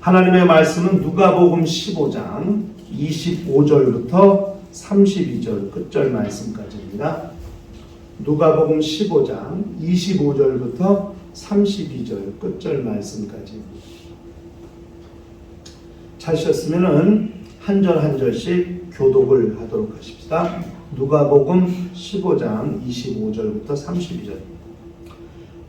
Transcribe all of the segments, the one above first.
하나님의 말씀은 누가복음 15장 25절부터 32절 끝절 말씀까지입니다. 누가복음 15장 25절부터 32절 끝절 말씀까지. 찾으셨으면은 한 절 한 절씩 교독을 하도록 하십시다. 누가복음 15장 25절부터 32절.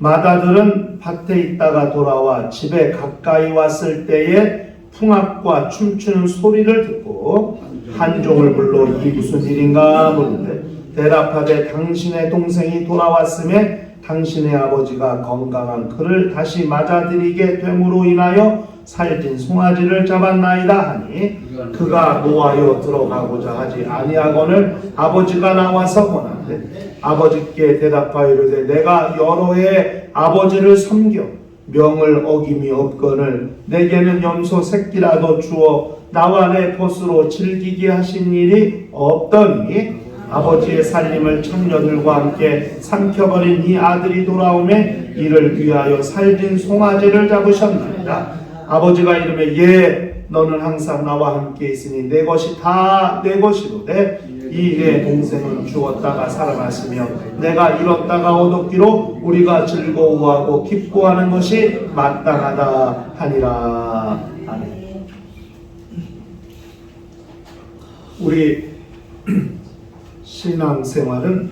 마다들은 밭에 있다가 돌아와 집에 가까이 왔을 때에 풍악과 춤추는 소리를 듣고 한 종을 불러 이 무슨 일인가 물으되 대답하되 당신의 동생이 돌아왔음에 당신의 아버지가 건강한 그를 다시 맞아들이게 됨으로 인하여 살찐 송아지를 잡았나이다 하니 그가 노하여 들어가고자 하지 아니하거늘 아버지가 나와서 권하되 아버지께 대답하여 이르되 내가 여러 해 아버지를 섬겨 명을 어김이 없거늘 내게는 염소 새끼라도 주어 나와 내 벗으로 즐기게 하신 일이 없더니 아버지의 살림을 청년들과 함께 삼켜버린 이 아들이 돌아오매 이를 위하여 살진 송아지를 잡으셨나이다. 아버지가 이르매 예 너는 항상 나와 함께 있으니 내 것이 다 내 것이로되 이 내 동생을 주었다가 살아났으며 내가 잃었다가 얻었기로 우리가 즐거워하고 기뻐하는 것이 마땅하다 하니라. 아멘. 우리 신앙생활은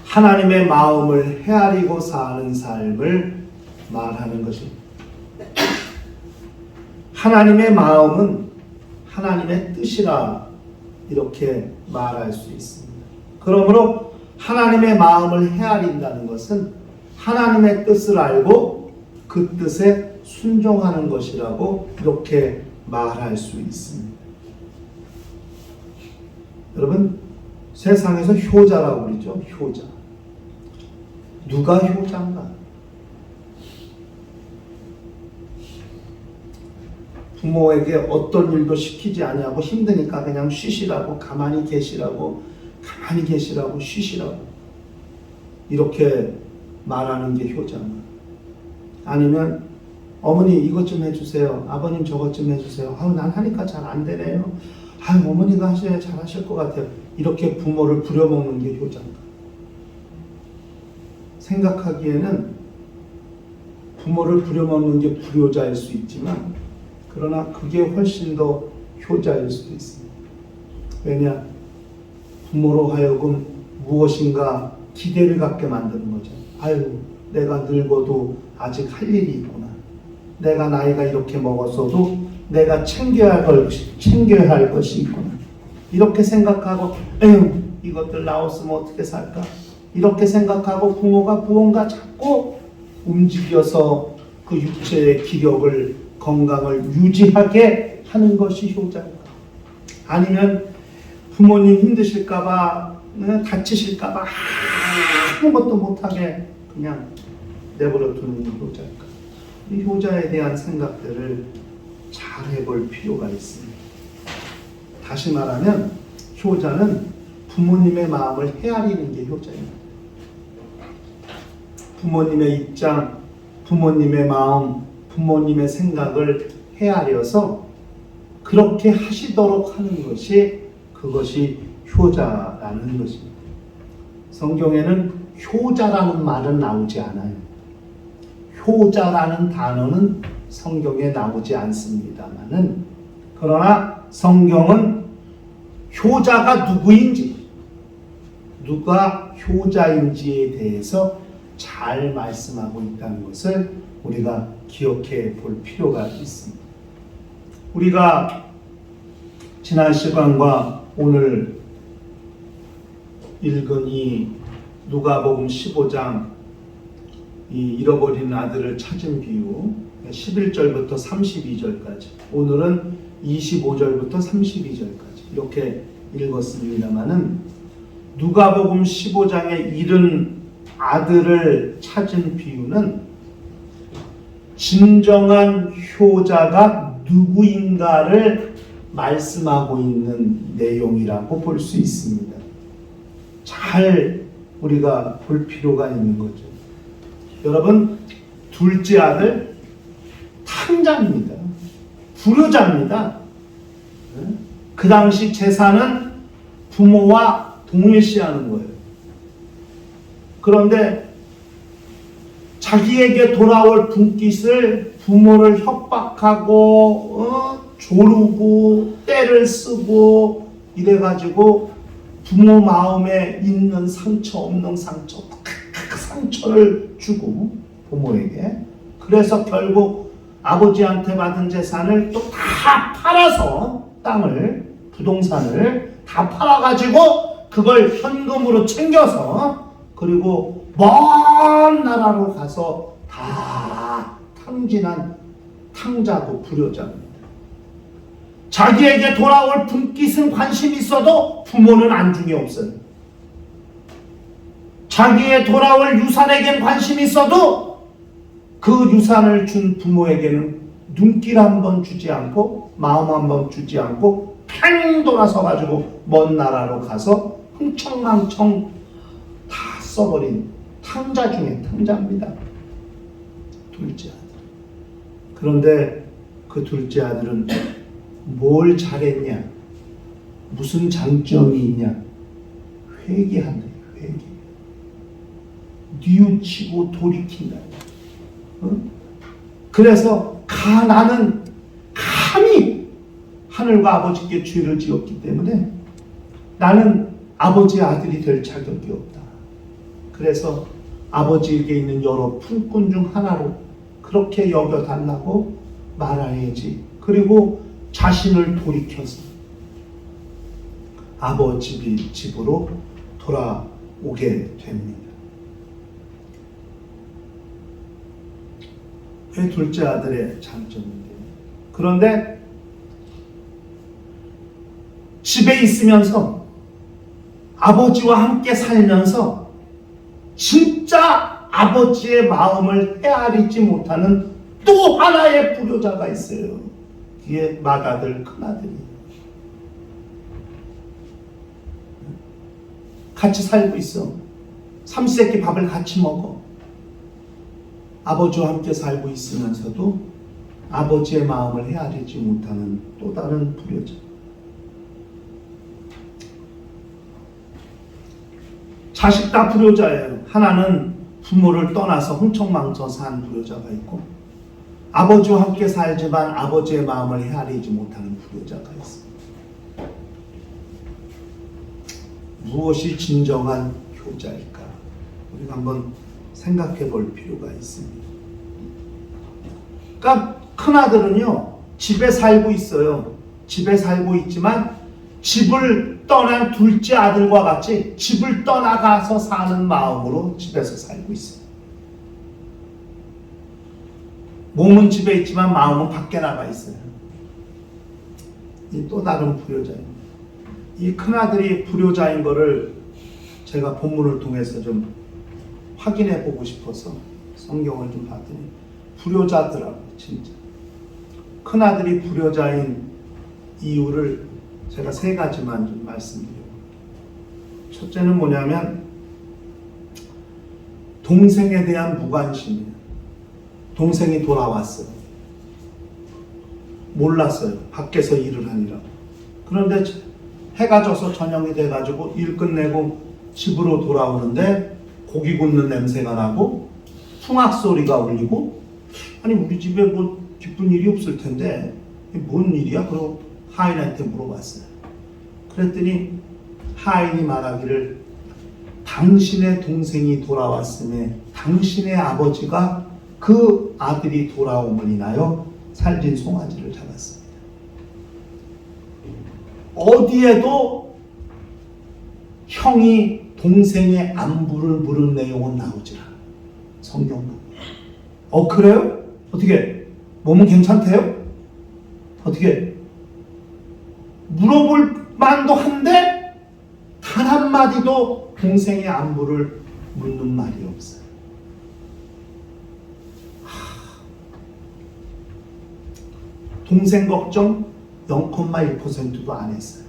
하나님의 마음을 헤아리고 사는 삶을 말하는 것입니다. 하나님의 마음은 하나님의 뜻이라 이렇게 말할 수 있습니다. 그러므로 하나님의 마음을 헤아린다는 것은 하나님의 뜻을 알고 그 뜻에 순종하는 것이라고 이렇게 말할 수 있습니다. 여러분, 세상에서 효자라고 그러죠. 효자. 누가 효자인가? 부모에게 어떤 일도 시키지 아니하고 힘드니까 그냥 쉬시라고 가만히 계시라고 쉬시라고 이렇게 말하는 게 효자인가? 아니면 어머니 이것 좀 해주세요. 아버님 저것 좀 해주세요. 아유 난 하니까 잘 안 되네요. 아유 어머니가 하셔야 잘 하실 것 같아요. 이렇게 부모를 부려먹는 게 효자인가? 생각하기에는 부모를 부려먹는 게 불효자일 수 있지만 그러나 그게 훨씬 더 효자일 수도 있습니다. 왜냐? 부모로 하여금 무엇인가 기대를 갖게 만드는 거죠. 아유 내가 늙어도 아직 할 일이 있구나. 내가 나이가 이렇게 먹었어도 내가 챙겨야 할 것이 있구나. 이렇게 생각하고 에휴 이것들 나왔으면 어떻게 살까? 이렇게 생각하고 부모가 무언가 자꾸 움직여서 그 육체의 기력을 건강을 유지하게 하는 것이 효자인가? 아니면 부모님 힘드실까봐 다치실까봐 아무것도 못하게 그냥 내버려 두는 게 효자일까? 이 효자에 대한 생각들을 잘 해볼 필요가 있습니다. 다시 말하면 효자는 부모님의 마음을 헤아리는 게 효자입니다. 부모님의 입장, 부모님의 마음, 부모님의 생각을 헤아려서 그렇게 하시도록 하는 것이 그것이 효자라는 것입니다. 성경에는 효자라는 말은 나오지 않아요. 효자라는 단어는 성경에 나오지 않습니다만은 그러나 성경은 효자가 누구인지 누가 효자인지에 대해서 잘 말씀하고 있다는 것을 우리가 기억해 볼 필요가 있습니다. 우리가 지난 시간과 오늘 읽은 이 누가복음 15장 이 잃어버린 아들을 찾은 비유 11절부터 32절까지 오늘은 25절부터 32절까지 이렇게 읽었습니다마는 누가복음 15장에 잃은 아들을 찾은 비유는 진정한 효자가 누구인가를 말씀하고 있는 내용이라고 볼 수 있습니다. 잘 우리가 볼 필요가 있는 거죠. 여러분, 둘째 아들 다 탕자입니다. 불효자입니다. 그 당시 제사는 부모와 동일시하는 거예요. 그런데 자기에게 돌아올 분깃을 부모를 협박하고 조르고 때를 쓰고 이래가지고 부모 마음에 있는 상처 없는 상처 상처를 주고 부모에게, 그래서 결국 아버지한테 받은 재산을 또 다 팔아서 땅을 부동산을 다 팔아가지고 그걸 현금으로 챙겨서 그리고 먼 나라로 가서 다 탕진한 탕자고 불효자입니다. 자기에게 돌아올 분깃은 관심 있어도 부모는 안중에 없어요. 자기의 돌아올 유산에겐 관심 있어도 그 유산을 준 부모에게는 눈길 한번 주지 않고 마음 한번 주지 않고 팽 돌아서 가지고 먼 나라로 가서 흥청망청 다 써버린 탕자 중에 탕자입니다. 둘째 아들. 그런데 그 둘째 아들은 뭘 잘했냐, 무슨 장점이 있냐, 회개한다. 회개. 뉘우치고 돌이킨다. 그래서 나는 감히 하늘과 아버지께 죄를 지었기 때문에 나는 아버지의 아들이 될 자격이 없다. 그래서 아버지에게 있는 여러 품꾼 중 하나로 그렇게 여겨달라고 말해야지. 그리고 자신을 돌이켜서 아버지 집으로 돌아오게 됩니다. 그게 둘째 아들의 장점인데, 그런데 집에 있으면서 아버지와 함께 살면서 진짜 아버지의 마음을 헤아리지 못하는 또 하나의 불효자가 있어요. 그게 맏아들 큰아들이에요. 같이 살고 있어. 삼시세끼 밥을 같이 먹어. 아버지와 함께 살고 있으면서도 아버지의 마음을 헤아리지 못하는 또 다른 불효자. 자식 다 불효자예요. 하나는 부모를 떠나서 흥청망청 산 불효자가 있고, 아버지와 함께 살지만 아버지의 마음을 헤아리지 못하는 불효자가 있습니다. 무엇이 진정한 효자일까? 우리가 한번 생각해 볼 필요가 있습니다. 그러니까 큰아들은요, 집에 살고 있어요. 집에 살고 있지만 집을 떠난 둘째 아들과 같이 집을 떠나가서 사는 마음으로 집에서 살고 있어요. 몸은 집에 있지만 마음은 밖에 나가 있어요. 이 또 다른 불효자입니다. 이 큰아들이 불효자인 거를 제가 본문을 통해서 좀 확인해 보고 싶어서 성경을 좀 봤더니 불효자더라고요. 진짜 큰아들이 불효자인 이유를 제가 세 가지만 좀 말씀드려요. 첫째는 뭐냐면 동생에 대한 무관심이에요. 동생이 돌아왔어요. 몰랐어요. 밖에서 일을 하느라고. 그런데 해가 져서 저녁이 돼가지고 일 끝내고 집으로 돌아오는데 고기 굽는 냄새가 나고 풍악 소리가 울리고, 아니 우리 집에 뭐 기쁜 일이 없을 텐데 뭔 일이야? 그러고 하인한테 물어봤어요. 그랬더니 하인이 말하기를 당신의 동생이 돌아왔음에 당신의 아버지가 그 아들이 돌아옴을 인하여 살진 송아지를 잡았습니다. 어디에도 형이 동생의 안부를 물은 내용은 나오지 않아요. 성경은. 그래요? 어떻게? 몸은 괜찮대요? 어떻게? 물어볼 만도 한데 단 한마디도 동생의 안부를 묻는 말이 없어요. 동생 걱정 0,1%도 안 했어요.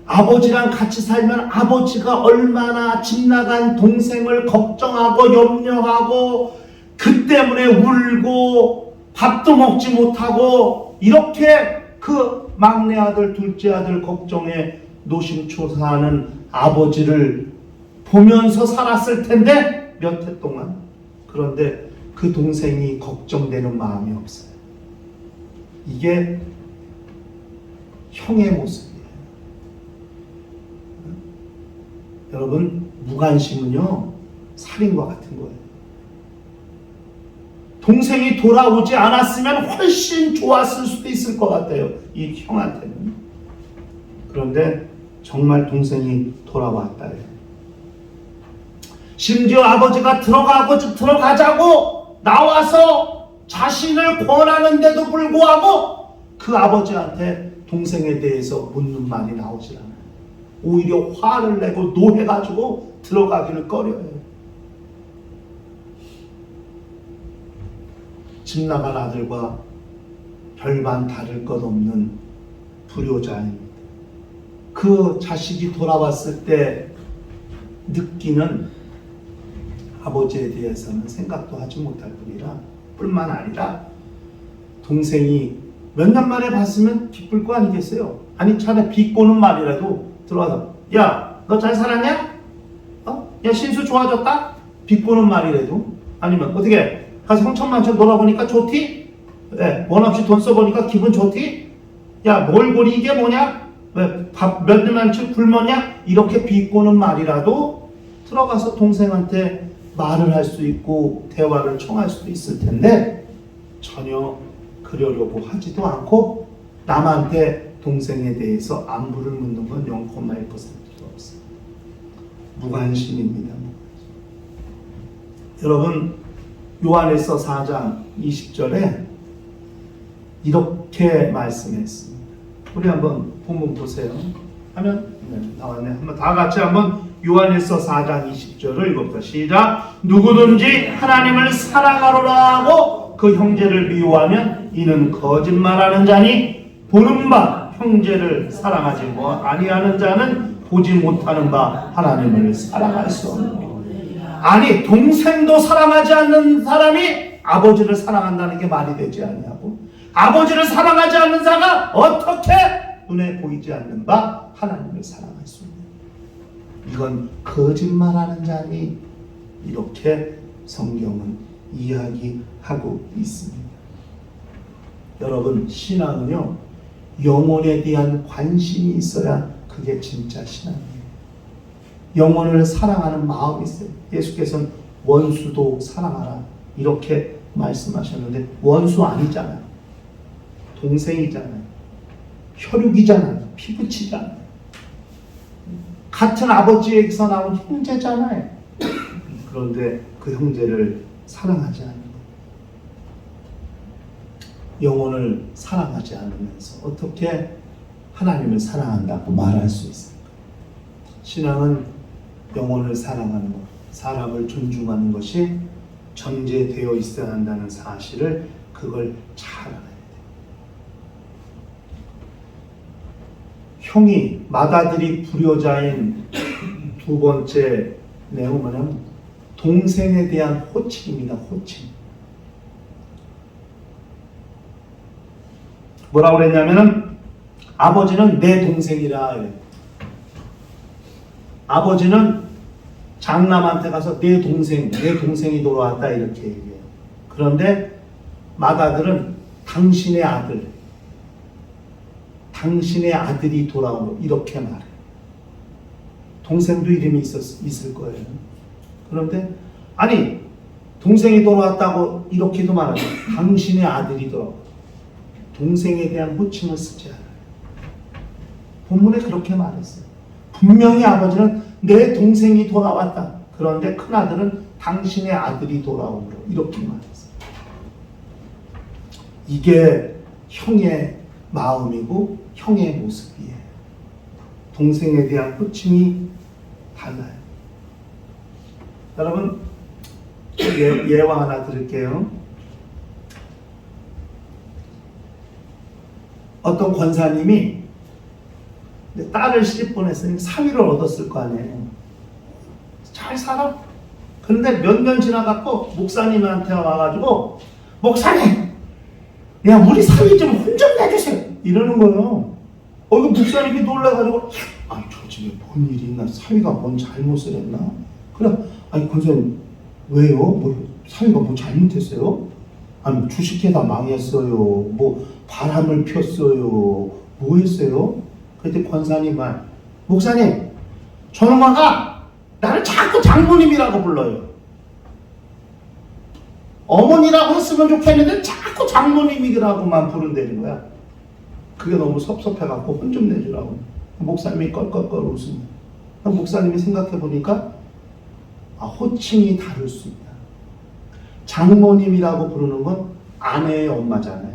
아버지랑 같이 살면 아버지가 얼마나 집 나간 동생을 걱정하고 염려하고 그 때문에 울고 밥도 먹지 못하고 이렇게 그 막내 아들, 둘째 아들 걱정에 노심초사하는 아버지를 보면서 살았을 텐데 몇 해 동안. 그런데 그 동생이 걱정되는 마음이 없어요. 이게 형의 모습이에요. 여러분, 무관심은요 살인과 같은 거예요. 동생이 돌아오지 않았으면 훨씬 좋았을 수도 있을 것 같아요, 이 형한테는. 그런데 정말 동생이 돌아왔다요. 심지어 아버지가 들어가자고 나와서 자신을 권하는데도 불구하고 그 아버지한테 동생에 대해서 묻는 말이 나오질 않아요. 오히려 화를 내고 노해가지고 들어가기를 꺼려요. 집 나간 아들과 별반 다를 것 없는 불효자입니다. 그 자식이 돌아왔을 때 느끼는 아버지에 대해서는 생각도 하지 못할 뿐만 아니라 동생이 몇 년 만에 봤으면 기쁠 거 아니겠어요? 아니 차라리 비꼬는 말이라도 들어와서 야, 너 잘 살았냐? 야, 신수 좋아졌다? 비꼬는 말이라도. 아니면 어떻게 가서 흥청망청 놀아보니까 좋디? 네, 원 없이 돈 써보니까 기분 좋디? 야, 몰골이 이게 뭐냐? 왜 밥 몇 년만치 굶었냐? 이렇게 비꼬는 말이라도 들어가서 동생한테 말을 할 수 있고 대화를 청할 수도 있을 텐데 전혀 그러려고 하지도 않고 남한테 동생에 대해서 안부를 묻는 건 0,1%도 없어요. 무관심입니다. 여러분, 요한일서 4장 20절에 이렇게 말씀했습니다. 우리 한번 본문 보세요. 하면 나왔네. 한번 다 같이 한번 요한일서 4장 20절을 읽어봅시다. 시작. 누구든지 하나님을 사랑하노라 하고 그 형제를 미워하면 이는 거짓말하는 자니 보는 바 형제를 사랑하지 아니하는 자는 보지 못하는 바 하나님을 사랑할 수 없느니라. 아니, 동생도 사랑하지 않는 사람이 아버지를 사랑한다는 게 말이 되지 아니하고 아버지를 사랑하지 않는 자가 어떻게 눈에 보이지 않는 바 하나님을 사랑할 수 있느냐. 이건 거짓말하는 자니 이렇게 성경은 이야기하고 있습니다. 여러분, 신앙은요 영혼에 대한 관심이 있어야 그게 진짜 신앙이에요. 영혼을 사랑하는 마음이 있어요. 예수께서는 원수도 사랑하라 이렇게 말씀하셨는데 원수 아니잖아요. 동생이잖아요. 혈육이잖아요. 피부치잖아요. 같은 아버지에게서 나온 형제잖아요. 그런데 그 형제를 사랑하지 않는 거예요. 영혼을 사랑하지 않으면서 어떻게 하나님을 사랑한다고 말할 수 있습니까? 신앙은 영혼을 사랑하는 것, 사람을 존중하는 것이 전제되어 있어야 한다는 사실을 그걸 잘 알아야 돼요. 형이 맏아들이 불효자인 두 번째 내용은 뭐냐면 동생에 대한 호칭입니다. 호칭. 뭐라고 그랬냐면은 아버지는 내 동생이라 그래요. 아버지는 장남한테 가서 내 동생이 돌아왔다 이렇게 얘기해요. 그런데 맏아들은 당신의 아들, 당신의 아들이 돌아오고 이렇게 말해요. 동생도 이름이 있을 거예요. 그런데 아니 동생이 돌아왔다고 이렇게도 말하죠. 당신의 아들이 돌아오고 동생에 대한 호칭을 쓰지 않아요. 본문에 그렇게 말했어요. 분명히 아버지는 내 동생이 돌아왔다. 그런데 큰아들은 당신의 아들이 돌아오므로 이렇게 말했어요. 이게 형의 마음이고 형의 모습이에요. 동생에 대한 호칭이 달라요. 여러분, 예화 하나 드릴게요. 어떤 권사님이 딸을 시집 보냈으니 사위를 얻었을 거 아니에요. 잘 살아. 그런데 몇 년 지나갖고 목사님한테 와가지고 목사님 야, 우리 사위 좀 혼 좀 내주세요. 이러는 거예요. 이거 목사님이 놀라가지고, 아니, 저 집에 뭔 일이 있나? 사위가 뭔 잘못을 했나? 그래, 아니, 권사님, 왜요? 뭐, 사위가 뭐 잘못했어요? 아니, 주식회사 망했어요. 뭐, 바람을 폈어요. 뭐 했어요? 그때 권사님 말, 목사님, 저놈아가 나를 자꾸 장모님이라고 불러요. 어머니라고 했으면 좋겠는데 자꾸 장모님이라고만 부른다는 거야. 그게 너무 섭섭해갖고 혼 좀 내주라고. 목사님이 껄껄껄 웃습니다. 목사님이 생각해보니까 호칭이 다를 수 있다. 장모님이라고 부르는 건 아내의 엄마잖아요.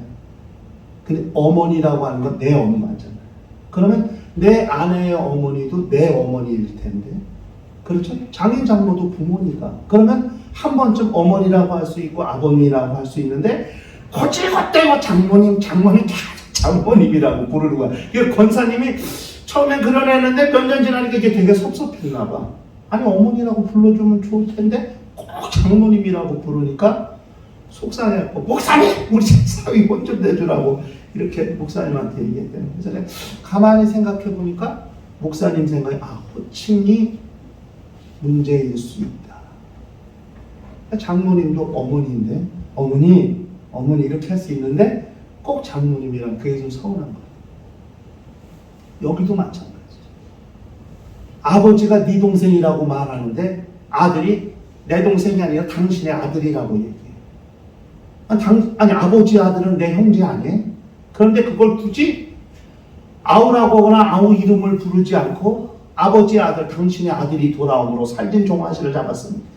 근데 어머니라고 하는 건 내 엄마잖아요. 그러면 내 아내의 어머니도 내 어머니일 텐데, 그렇죠? 장인 장모도 부모니까. 그러면 한 번쯤 어머니라고 할 수 있고 아버님이라고 할 수 있는데 거칠것대고 장모님이라고 부르는 거야. 이게 권사님이 처음엔 그런 애는데 몇 년 지나니까 이게 되게 섭섭했나 봐. 아니, 어머니라고 불러주면 좋을 텐데 꼭 장모님이라고 부르니까 속상해갖고, 목사님! 우리 사위 혼 좀 내주라고 이렇게 목사님한테 얘기했대요. 그래서 내가 가만히 생각해보니까 목사님 생각에, 호칭이 문제일 수 있다. 장모님도 어머니인데, 어머니 이렇게 할 수 있는데 꼭 장모님이랑 그게 좀 서운한 거예요. 여기도 마찬가지죠. 아버지가 네 동생이라고 말하는데 아들이 내 동생이 아니라 당신의 아들이라고 얘기해요. 아니, 아버지 아들은 내 형제 아니에요? 그런데 그걸 굳이 아우라고 하거나 아우 이름을 부르지 않고 아버지 아들, 당신의 아들이 돌아옴으로 살진 종아씨를 잡았습니다.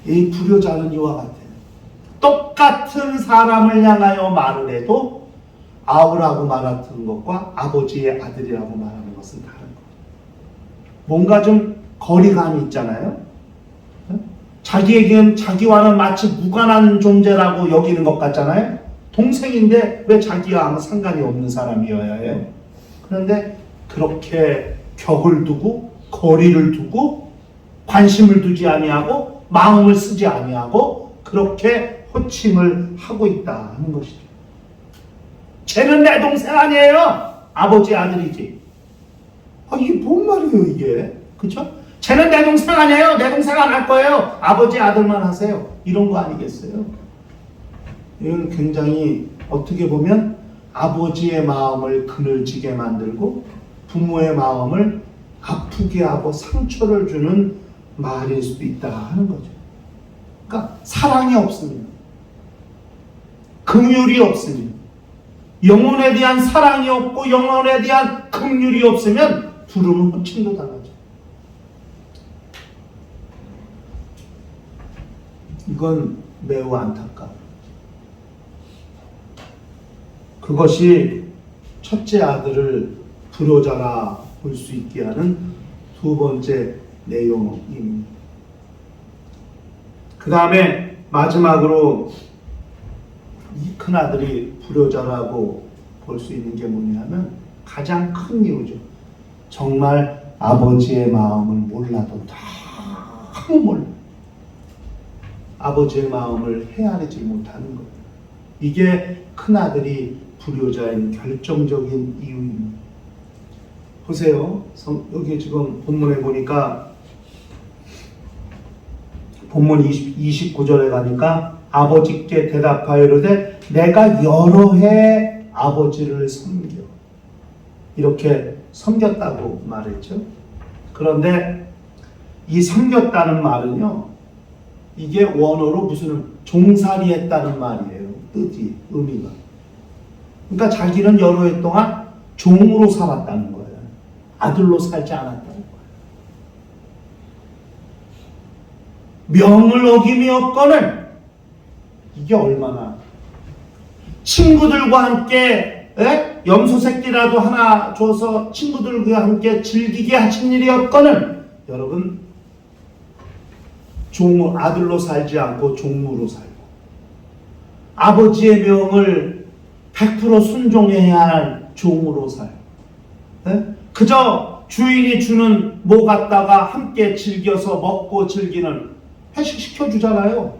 이 불효자는 이와 같아요. 똑같은 사람을 향하여 말을 해도 아우라고 말하는 것과 아버지의 아들이라고 말하는 것은 다른 거예요. 뭔가 좀 거리감이 있잖아요. 자기에겐 자기와는 마치 무관한 존재라고 여기는 것 같잖아요. 동생인데 왜 자기와 아무 상관이 없는 사람이어야 해요? 그런데 그렇게 격을 두고 거리를 두고 관심을 두지 아니하고 마음을 쓰지 아니하고 그렇게 호칭을 하고 있다는 것이죠. 쟤는 내 동생 아니에요. 아버지 아들이지. 이게 뭔 말이에요, 이게? 그쵸? 쟤는 내 동생 아니에요. 내 동생 안 할 거예요. 아버지 아들만 하세요. 이런 거 아니겠어요? 이건 굉장히 어떻게 보면 아버지의 마음을 그늘지게 만들고 부모의 마음을 아프게 하고 상처를 주는 말일 수도 있다 하는 거죠. 그러니까 사랑이 없으면, 긍휼이 없으면, 영혼에 대한 사랑이 없고 영혼에 대한 긍휼이 없으면 부르는 호칭도 당하죠. 이건 매우 안타까워요. 그것이 첫째 아들을 불효자라 볼 수 있게 하는 두 번째 내용입니다. 그 다음에 마지막으로 이 큰아들이 불효자라고 볼 수 있는 게 뭐냐면 가장 큰 이유죠. 정말 아버지의 마음을 몰라도 너무 몰라. 아버지의 마음을 헤아리지 못하는 거예요. 이게 큰아들이 불효자인 결정적인 이유입니다. 보세요. 여기 지금 본문에 보니까 본문 29절에 가니까 아버지께 대답하여 이르되 내가 여러 해 아버지를 섬겨. 이렇게 섬겼다고 말했죠. 그런데 이 섬겼다는 말은요, 이게 원어로 무슨 종살이 했다는 말이에요. 뜻이, 의미가. 그러니까 자기는 여러 해 동안 종으로 살았다는 거예요. 아들로 살지 않았다는 거예요. 명을 어김이었거늘, 이게 얼마나 친구들과 함께 염소 새끼라도 하나 줘서 친구들과 함께 즐기게 하신 일이었거늘, 여러분, 아들로 살지 않고 종으로 살고 아버지의 명을 100% 순종해야 할 종으로 살고 그저 주인이 주는 뭐 갖다가 함께 즐겨서 먹고 즐기는, 회식 시켜주잖아요.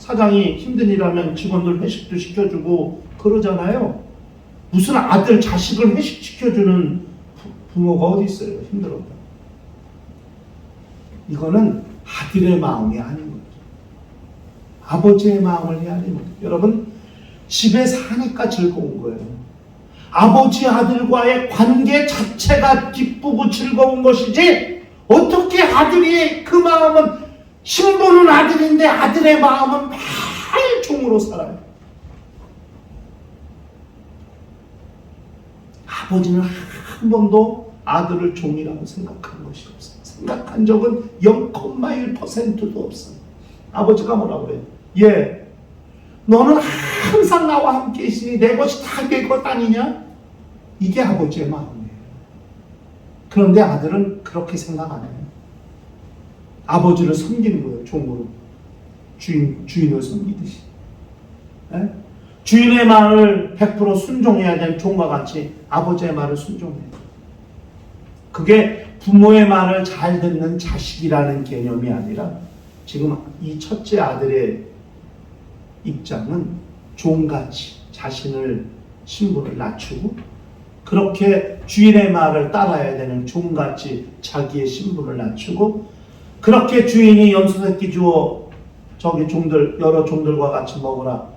사장이 힘든 일하면 직원들 회식도 시켜주고 그러잖아요. 무슨 아들, 자식을 회식시켜주는 부모가 어디 있어요? 힘들어도. 이거는 아들의 마음이 아닌 거죠. 아버지의 마음을 해야 하는 거죠. 여러분, 집에 사니까 즐거운 거예요. 아버지 아들과의 관계 자체가 기쁘고 즐거운 것이지, 어떻게 아들이 그 마음은, 신부는 아들인데 아들의 마음은 매일 종으로 살아요. 아버지는 한 번도 아들을 종이라고 생각한 것이 없어요. 생각한 적은 0,1%도 없어요. 아버지가 뭐라고 그래요? 예, 너는 항상 나와 함께 있으니 내 것이 다 내 것 아니냐? 이게 아버지의 마음이에요. 그런데 아들은 그렇게 생각 안 해요. 아버지를 섬기는 거예요. 종으로. 주인을 섬기듯이. 예? 주인의 말을 100% 순종해야 되는 종과 같이 아버지의 말을 순종해요. 그게 부모의 말을 잘 듣는 자식이라는 개념이 아니라, 지금 이 첫째 아들의 입장은 종같이 자신을, 신분을 낮추고 그렇게 주인의 말을 따라야 되는 종같이 자기의 신분을 낮추고, 그렇게 주인이 염소새끼 주어 저기 종들, 여러 종들과 같이 먹으라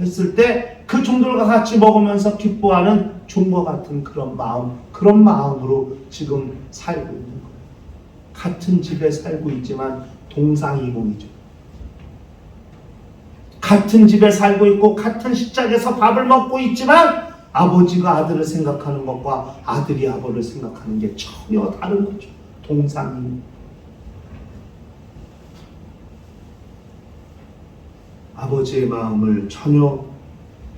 했을 때 그 종들과 같이 먹으면서 기뻐하는 종과 같은 그런 마음으로 지금 살고 있는 거예요. 같은 집에 살고 있지만 동상이몽이죠. 같은 집에 살고 있고 같은 식탁에서 밥을 먹고 있지만 아버지가 아들을 생각하는 것과 아들이 아버지를 생각하는 게 전혀 다른 거죠. 동상이몽. 아버지의 마음을 전혀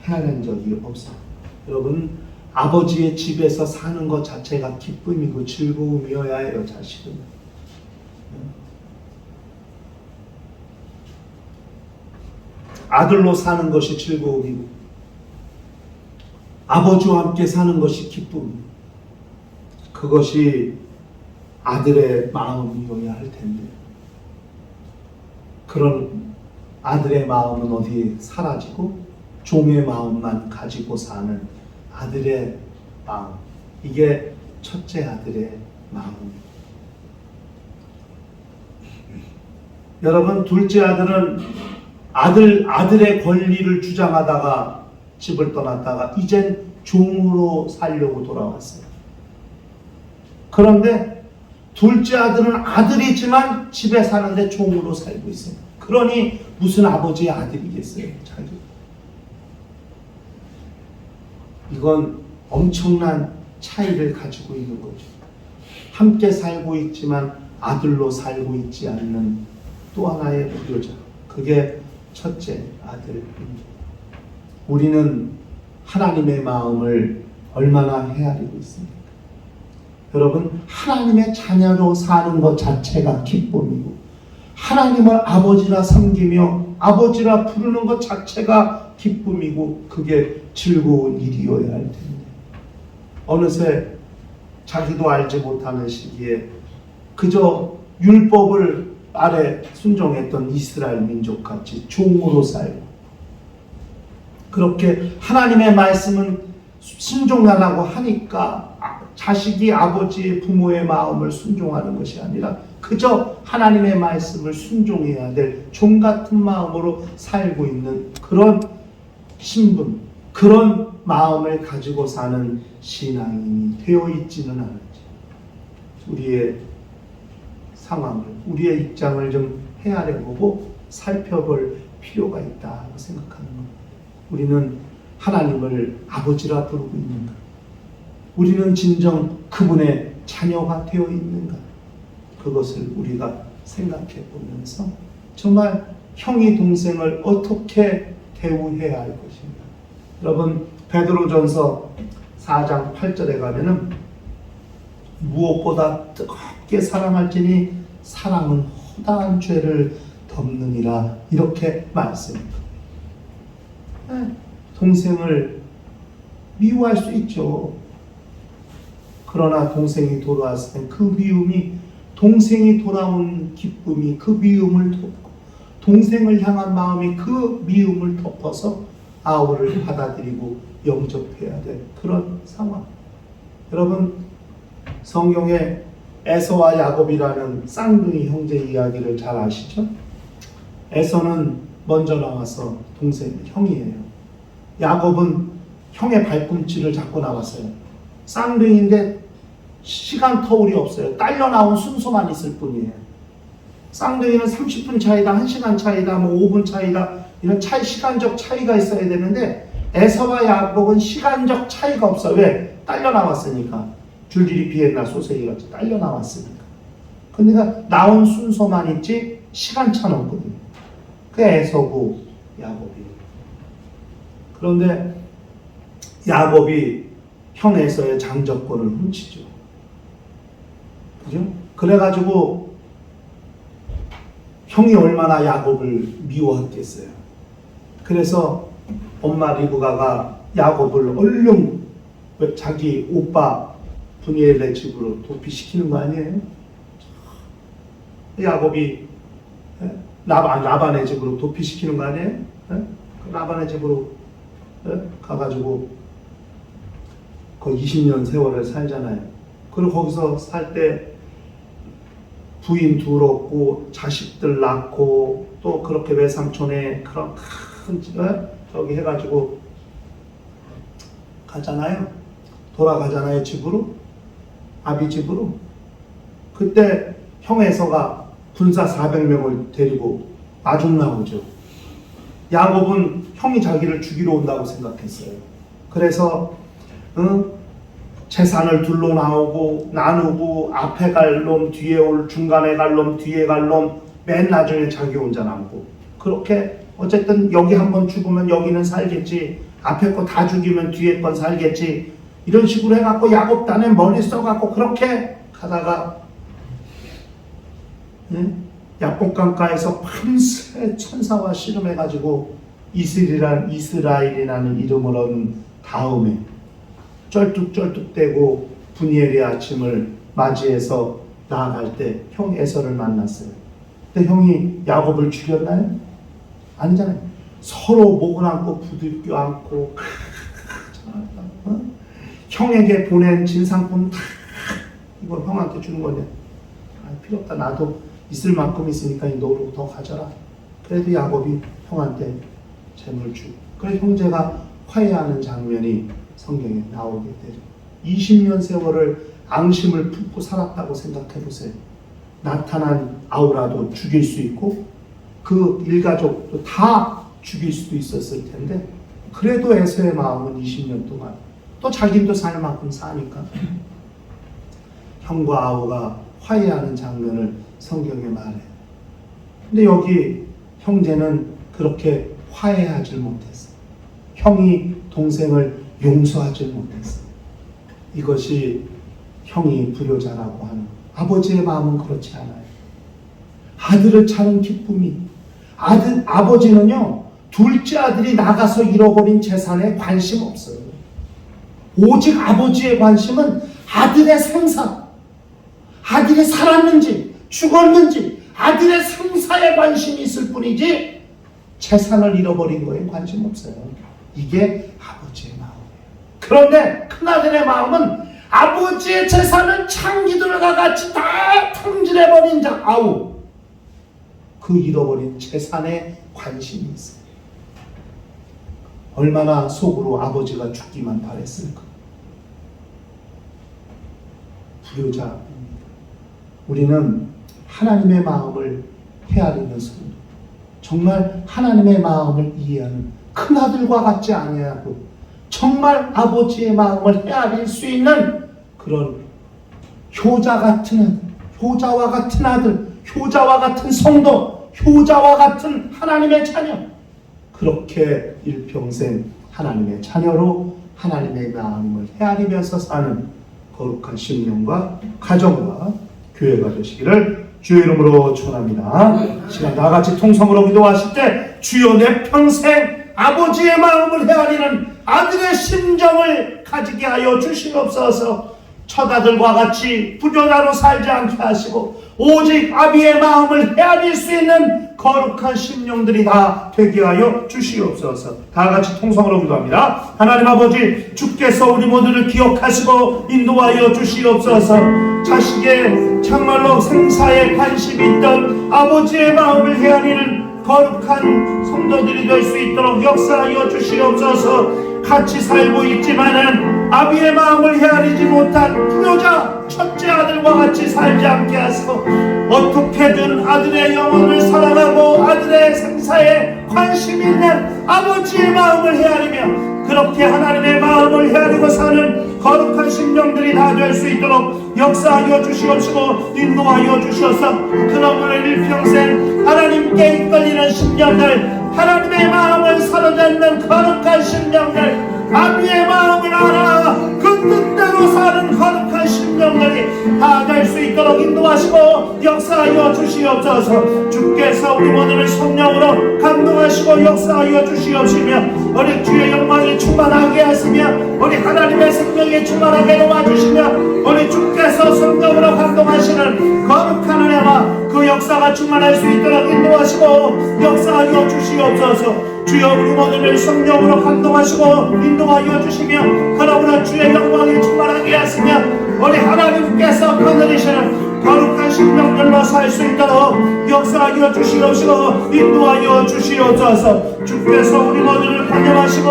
헤아린 적이 없어요. 여러분, 아버지의 집에서 사는 것 자체가 기쁨이고 즐거움이어야 해요, 자식은. 아들로 사는 것이 즐거움이고 아버지와 함께 사는 것이 기쁨이고, 그것이 아들의 마음이어야 할 텐데, 그런 아들의 마음은 어디 사라지고 종의 마음만 가지고 사는 아들의 마음, 이게 첫째 아들의 마음입니다. 여러분, 둘째 아들은 아들의 권리를 주장하다가 집을 떠났다가 이젠 종으로 살려고 돌아왔어요. 그런데 둘째 아들은 아들이지만 집에 사는데 종으로 살고 있어요. 그러니 무슨 아버지의 아들이겠어요, 자기. 이건 엄청난 차이를 가지고 있는 거죠. 함께 살고 있지만 아들로 살고 있지 않는 또 하나의 불효자. 그게 첫째 아들입니다. 우리는 하나님의 마음을 얼마나 헤아리고 있습니까? 여러분, 하나님의 자녀로 사는 것 자체가 기쁨이고, 하나님을 아버지라 섬기며 아버지라 부르는 것 자체가 기쁨이고, 그게 즐거운 일이어야 할 텐데, 어느새 자기도 알지 못하는 시기에 그저 율법을 아래 순종했던 이스라엘 민족같이 종으로 살고, 그렇게 하나님의 말씀은 순종하라고 하니까 자식이 아버지 부모의 마음을 순종하는 것이 아니라 그저 하나님의 말씀을 순종해야 될 종 같은 마음으로 살고 있는 그런 신분, 그런 마음을 가지고 사는 신앙인이 되어 있지는 않은지, 우리의 상황을, 우리의 입장을 좀 헤아려보고 살펴볼 필요가 있다고 생각하는 겁니다. 우리는 하나님을 아버지라 부르고 있는가? 우리는 진정 그분의 자녀가 되어 있는가? 그것을 우리가 생각해 보면서 정말 형이 동생을 어떻게 대우해야 할 것인가? 여러분, 베드로전서 4장 8절에 가면은 무엇보다 뜨겁게 사랑할지니 사랑은 허다한 죄를 덮느니라, 이렇게 말씀합니다. 동생을 미워할 수 있죠. 그러나 동생이 돌아왔을 때 그 미움이, 동생이 돌아온 기쁨이 그 미움을 덮고, 동생을 향한 마음이 그 미움을 덮어서 아우를 받아들이고 영접해야 될 그런 상황. 여러분, 성경에 에서와 야곱이라는 쌍둥이 형제 이야기를 잘 아시죠? 에서는 먼저 나와서 동생, 형이에요. 야곱은 형의 발꿈치를 잡고 나왔어요. 쌍둥이인데 시간 터울이 없어요. 딸려 나온 순서만 있을 뿐이에요. 쌍둥이는 30분 차이다, 1시간 차이다, 뭐 5분 차이다, 이런 시간적 차이가 있어야 되는데 에서와 야곱은 시간적 차이가 없어. 왜? 딸려 나왔으니까. 줄줄이 비엔나 소세지 같이 딸려 나왔으니까. 그러니까 나온 순서만 있지 시간차는 없거든요. 그게 에서고 야곱이에요. 그런데 야곱이 형 에서의 장적권을 훔치죠. 그죠? 그래가지고 형이 얼마나 야곱을 미워했겠어요. 그래서 엄마 리브가가 야곱을 얼른 자기 오빠 분이엘의 집으로 도피시키는 거 아니에요? 야곱이 라반의 집으로 도피시키는 거 아니에요? 라반의 집으로 가가지고 거의 20년 세월을 살잖아요. 그리고 거기서 살 때 부인 둘 얻고 자식들 낳고 또 그렇게 외삼촌에 그런 큰 저기 해가지고 가잖아요. 돌아가잖아요. 집으로. 아비 집으로. 그때 형 에서가 군사 400명을 데리고 마중 나오죠. 야곱은 형이 자기를 죽이러 온다고 생각했어요. 그래서 재산을 둘러 나누고 앞에 갈 놈, 뒤에 올, 중간에 갈 놈, 뒤에 갈 놈, 맨 나중에 자기 혼자 남고. 그렇게 어쨌든 여기 한번 죽으면 여기는 살겠지, 앞에 거 다 죽이면 뒤에 건 살겠지, 이런 식으로 해갖고 야곱 딴에 머리 써갖고 그렇게 가다가 야복강가에서 밤새 천사와 씨름해가지고 이스라엘이라는 이름을 얻은 다음에 쩔뚝쩔뚝대고 분이엘의 아침을 맞이해서 나아갈 때 형 에서를 만났어요. 근데 형이 야곱을 죽였나요? 아니잖아요. 서로 목을 안고 부들겨 안고 형에게 보낸 진상품 다 이거 형한테 주는 거냐? 필요 없다. 나도 있을 만큼 있으니까 너로 더 가져라. 그래도 야곱이 형한테 재물 주고, 그래서 형제가 화해하는 장면이 성경에 나오게 되죠. 20년 세월을 앙심을 품고 살았다고 생각해 보세요. 나타난 아우라도 죽일 수 있고 그 일가족도 다 죽일 수도 있었을 텐데, 그래도 에서의 마음은 20년 동안 또 자기도 살 만큼 사니까 형과 아우가 화해하는 장면을 성경에 말해요. 근데 여기 형제는 그렇게 화해하지 못했어요. 형이 동생을 용서하지 못했어요. 이것이 형이 불효자라고 하는, 아버지의 마음은 그렇지 않아요. 아들을 찾는 기쁨이, 아버지는요 둘째 아들이 나가서 잃어버린 재산에 관심 없어요. 오직 아버지의 관심은 아들의 생사, 아들이 살았는지 죽었는지 아들의 생사에 관심이 있을 뿐이지 재산을 잃어버린 거에 관심 없어요. 이게 아버지의 마음이에요. 그런데 큰아들의 마음은 아버지의 재산을 창기들과 같이 다 탕진해버린 자 아우, 그 잃어버린 재산에 관심이 있어요. 얼마나 속으로 아버지가 죽기만 바랬을까. 불효자입니다. 우리는 하나님의 마음을 헤아리는 성도, 정말 하나님의 마음을 이해하는 큰아들과 같지 아니하고 정말 아버지의 마음을 헤아릴 수 있는 그런 효자 같은 아들, 효자와 같은 아들, 효자와 같은 성도, 효자와 같은 하나님의 자녀, 그렇게 일평생 하나님의 자녀로 하나님의 마음을 헤아리면서 사는 거룩한 신령과 가정과 교회가 되시기를 주의 이름으로 축원합니다. 시간 다 같이 통성으로 기도하실 때 주여 내 평생 아버지의 마음을 헤아리는 아들의 심정을 가지게 하여 주시옵소서. 처자들과 같이 불효자로 살지 않게 하시고 오직 아비의 마음을 헤아릴 수 있는 거룩한 심령들이 다 되게 하여 주시옵소서. 다 같이 통성으로 기도합니다. 하나님 아버지, 주께서 우리 모두를 기억하시고 인도하여 주시옵소서. 자식의 정말로 생사에 관심이 있던 아버지의 마음을 헤아리는 거룩한 성도들이 될 수 있도록 역사하여 주시옵소서. 같이 살고 있지만은 아비의 마음을 헤아리지 못한 불효자 첫째 아들과 같이 살지 않게 하시고 어떻게든 아들의 영혼을 사랑하고 아들의 생사에 관심 있는 아버지의 마음을 헤아리며 그렇게 하나님의 마음을 헤아리고 사는 거룩한 심령들이 다 될 수 있도록 역사하여 주시옵시고 인도하여 주셔서 그러므로 일평생 하나님께 이끌리는 심령들, 하나님의 마음을 사로잡는 거룩한 심령들, 아비의 마음을 알아 그 뜻대로 사는 거룩한 심령들이 다 될 수 있도록 인도하시고 역사하여 주시옵소서. 주께서 우리 모두를 성령으로 감동하시고 역사하여 주시옵시며 우리 주의 영광이 충만하게 하시며 우리 하나님의 생명이 충만하게 도와주시며 우리 주께서 성령으로 감동하시는 거룩한 은혜와 그 역사가 충만할 수 있도록 인도하시고 역사하여 주시옵소서. 주여 우리 모두를 성령으로 감동하시고 인도하여 주시며 그러므로 주의 영광이 충만하게 하시며 우리 하나님께서 거느리시는 거룩한 심령들로 살 수 있도록 역사하여 주시옵시고 인도하여 주시옵소서. 주께서 우리 모두를 환영하시고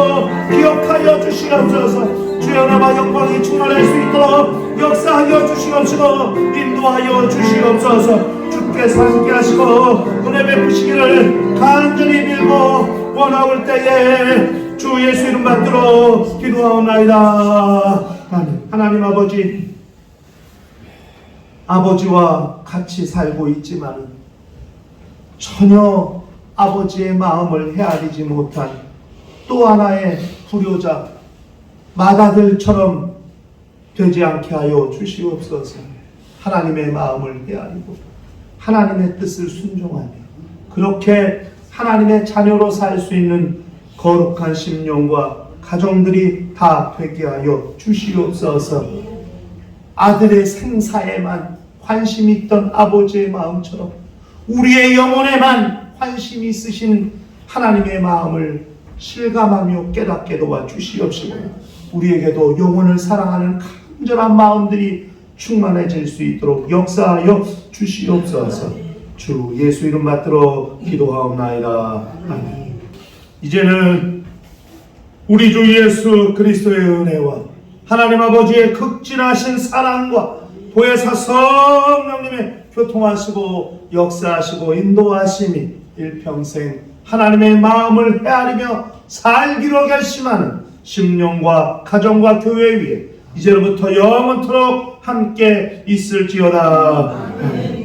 기억하여 주시옵소서. 주의 은혜와 영광이 충만할 수 있도록 역사하여 주시옵시고 인도하여 주시옵소서. 주께서 함께 하시고 은혜 베푸시기를 간절히 빌고 원하올 때에 주 예수 이름 받들어 기도하옵나이다. 하나님 아버지, 아버지와 같이 살고 있지만 전혀 아버지의 마음을 헤아리지 못한 또 하나의 불효자 맏아들처럼 되지 않게 하여 주시옵소서. 하나님의 마음을 헤아리고 하나님의 뜻을 순종하며 그렇게 하나님의 자녀로 살 수 있는 거룩한 심령과 가정들이 다 되게 하여 주시옵소서. 아들의 생사에만 관심이 있던 아버지의 마음처럼 우리의 영혼에만 관심이 있으신 하나님의 마음을 실감하며 깨닫게 도와주시옵시고 우리에게도 영혼을 사랑하는 간절한 마음들이 충만해질 수 있도록 역사하여 주시옵소서. 주 예수 이름 받들어 기도하옵나이다. 아멘. 이제는 우리 주 예수 그리스도의 은혜와 하나님 아버지의 극진하신 사랑과 보혜사 성령님의 교통하시고 역사하시고 인도하심이 일평생 하나님의 마음을 헤아리며 살기로 결심하는 심령과 가정과 교회 위에 이제로부터 영원토록 함께 있을지어다. 아멘.